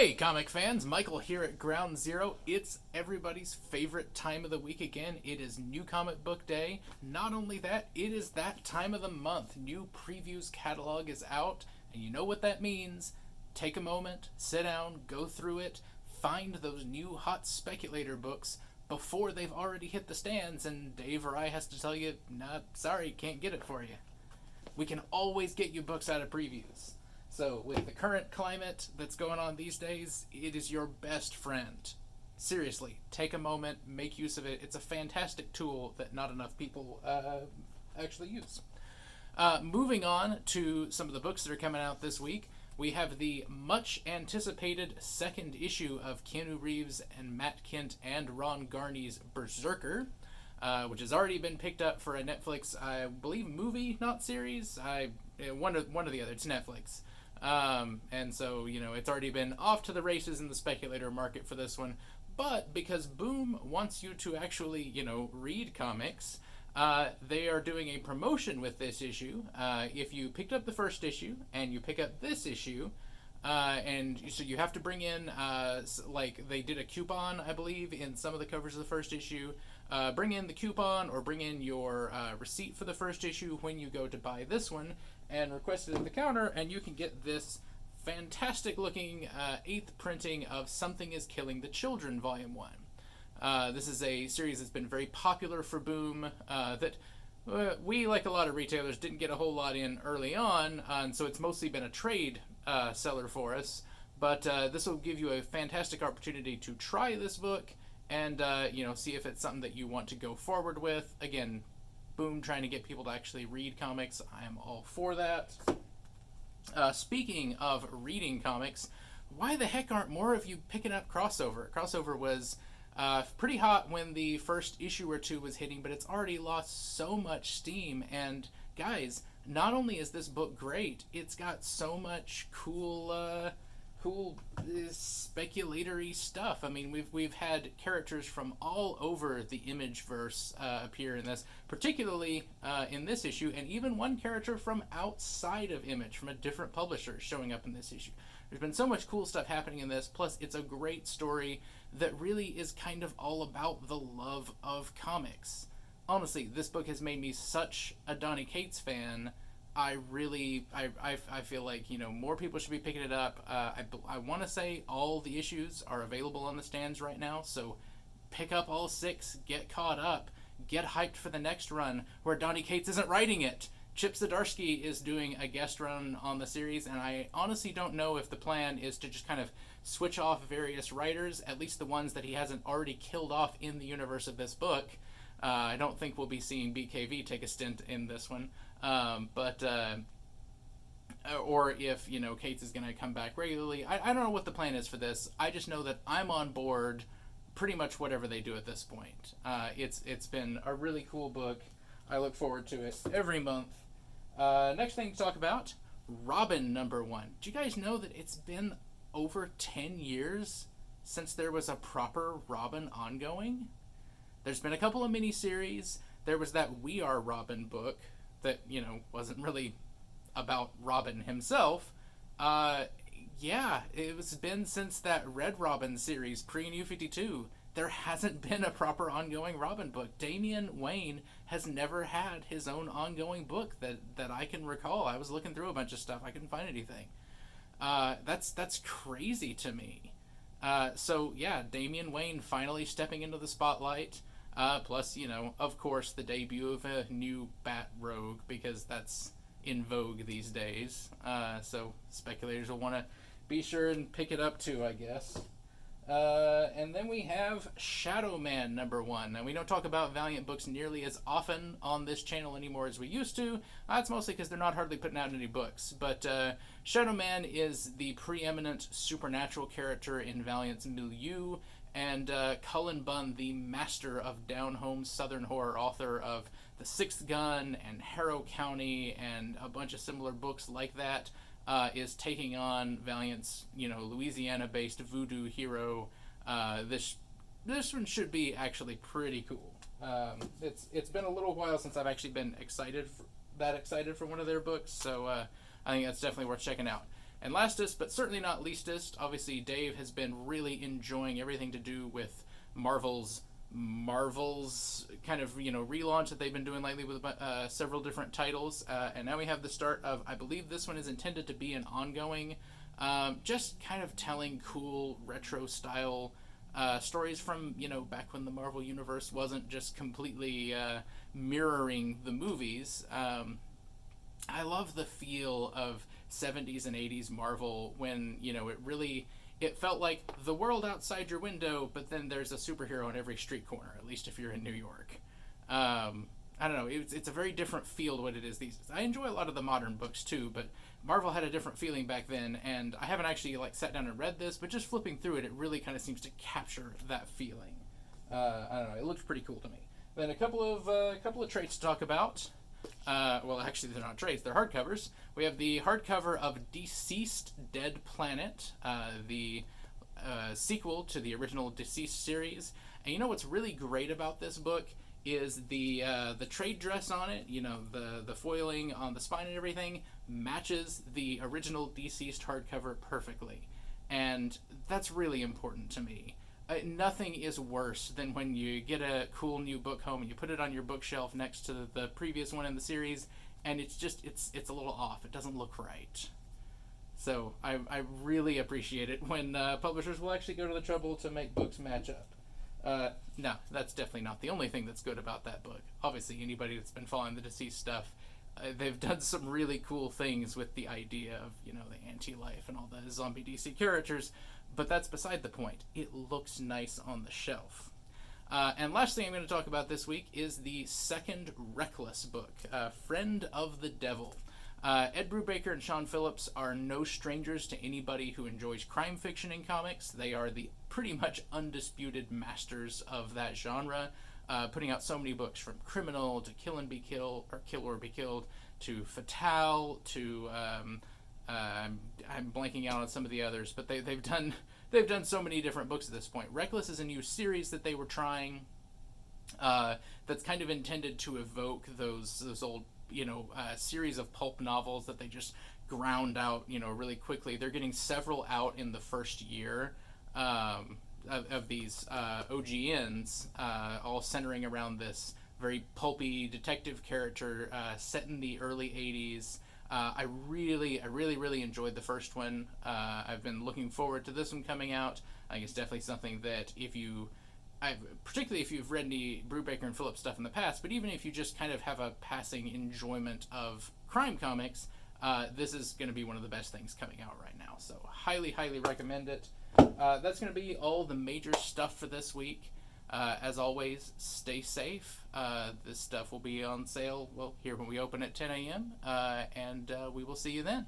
Hey, comic fans, Michael here at Ground Zero. It's everybody's favorite time of the week again. It is New Comic Book Day. Not only that, it is that time of the month. New Previews catalog is out, and you know what that means. Take a moment, sit down, go through it, find those new hot speculator books before they've already hit the stands, and Dave or I has to tell you, nah, sorry, can't get it for you. We can always get you books out of previews. So, with the current climate that's going on these days, it is your best friend. Seriously, take a moment, make use of it. It's a fantastic tool that not enough people actually use. Moving on to some of the books that are coming out this week, we have the much anticipated second issue of Keanu Reeves and Matt Kent and Ron Garney's Berserker, which has already been picked up for a Netflix, I believe, movie, not series. One or the other. It's Netflix. And so, it's already been off to the races in the speculator market for this one. But because Boom wants you to actually, read comics, they are doing a promotion with this issue. If you picked up the first issue and you pick up this issue, and so you have to bring in, they did a coupon, I believe, in some of the covers of the first issue. Bring in the coupon or bring in your receipt for the first issue when you go to buy this one and request it at the counter, and you can get this fantastic looking 8th printing of Something is Killing the Children Volume 1. This is a series that's been very popular for Boom, that we, like a lot of retailers, didn't get a whole lot in early on, and so it's mostly been a trade seller for us. But this will give you a fantastic opportunity to try this book and see if it's something that you want to go forward with. Again, Boom trying to get people to actually read comics. I am all for that. Speaking of reading comics, why the heck aren't more of you picking up Crossover? Crossover was pretty hot when the first issue or two was hitting, but it's already lost so much steam. And guys, not only is this book great, it's got so much cool speculatory stuff. I mean, we've had characters from all over the Imageverse appear in this, particularly in this issue, and even one character from outside of Image, from a different publisher, showing up in this issue. There's been so much cool stuff happening in this, plus it's a great story that really is kind of all about the love of comics. Honestly, this book has made me such a Donny Cates fan. I feel like, more people should be picking it up. I want to say all the issues are available on the stands right now, so pick up all 6, get caught up, get hyped for the next run where Donny Cates isn't writing it. Chip Zdarsky is doing a guest run on the series, and I honestly don't know if the plan is to just kind of switch off various writers, at least the ones that he hasn't already killed off in the universe of this book. I don't think we'll be seeing BKV take a stint in this one. Or if, Cates is going to come back regularly. I don't know what the plan is for this. I just know that I'm on board pretty much whatever they do at this point. It's been a really cool book. I look forward to it every month. Next thing to talk about, Robin #1. Do you guys know that it's been over 10 years since there was a proper Robin ongoing? There's been a couple of miniseries. There was that We Are Robin book that, wasn't really about Robin himself. It's been since that Red Robin series, pre-New 52. There hasn't been a proper ongoing Robin book. Damian Wayne has never had his own ongoing book that I can recall. I was looking through a bunch of stuff. I couldn't find anything. That's crazy to me. Damian Wayne finally stepping into the spotlight. Plus, of course, the debut of a new Bat Rogue, because that's in vogue these days. So speculators will want to be sure and pick it up too, I guess. And then we have Shadow Man #1. Now, we don't talk about Valiant books nearly as often on this channel anymore as we used to. That's mostly because they're not hardly putting out any books. But Shadow Man is the preeminent supernatural character in Valiant's milieu. And Cullen Bunn, the master of down-home Southern horror, author of The Sixth Gun and Harrow County and a bunch of similar books like that, is taking on Valiant's, Louisiana-based voodoo hero. This one should be actually pretty cool. It's been a little while since I've actually been excited for one of their books, so I think that's definitely worth checking out. And lastest, but certainly not leastest, obviously Dave has been really enjoying everything to do with Marvel's kind of relaunch that they've been doing lately with several different titles, and now we have the start of, I believe this one is intended to be an ongoing, just kind of telling cool retro style stories from back when the Marvel universe wasn't just completely mirroring the movies. I love the feel of 70s and 80s Marvel when it felt like the world outside your window, but then there's a superhero on every street corner, at least if you're in New York. I don't know, it's a very different feel to what it is these days. I enjoy a lot of the modern books too, but Marvel had a different feeling back then, and I haven't actually sat down and read this, but just flipping through it, it really kind of seems to capture that feeling. I don't know, it looks pretty cool to me. Then a couple of traits to talk about. Well, actually, they're not trades, they're hardcovers. We have the hardcover of Deceased Dead Planet, the sequel to the original Deceased series. And what's really great about this book is the trade dress on it, the foiling on the spine and everything, matches the original Deceased hardcover perfectly. And that's really important to me. Nothing is worse than when you get a cool new book home and you put it on your bookshelf next to the previous one in the series, and it's a little off. It doesn't look right. So I really appreciate it when publishers will actually go to the trouble to make books match up. No, that's definitely not the only thing that's good about that book. Obviously, anybody that's been following the Deceased stuff, they've done some really cool things with the idea of the anti-life and all the zombie DC characters. But that's beside the point. It looks nice on the shelf. And last thing I'm going to talk about this week is the second Reckless book, Friend of the Devil. Ed Brubaker and Sean Phillips are no strangers to anybody who enjoys crime fiction in comics. They are the pretty much undisputed masters of that genre, putting out so many books from Criminal to Kill and Be Killed, or Kill or Be Killed, to Fatale, to I'm blanking out on some of the others, but they've done so many different books at this point. Reckless is a new series that they were trying, that's kind of intended to evoke those old series of pulp novels that they just ground out really quickly. They're getting several out in the first year of these OGNs, all centering around this very pulpy detective character set in the early 80s. I really enjoyed the first one. I've been looking forward to this one coming out. I think it's definitely something that particularly if you've read any Brubaker and Phillips stuff in the past, but even if you just kind of have a passing enjoyment of crime comics, this is going to be one of the best things coming out right now. So highly recommend it. That's going to be all the major stuff for this week. As always, stay safe. This stuff will be on sale, here when we open at 10 a.m., and we will see you then.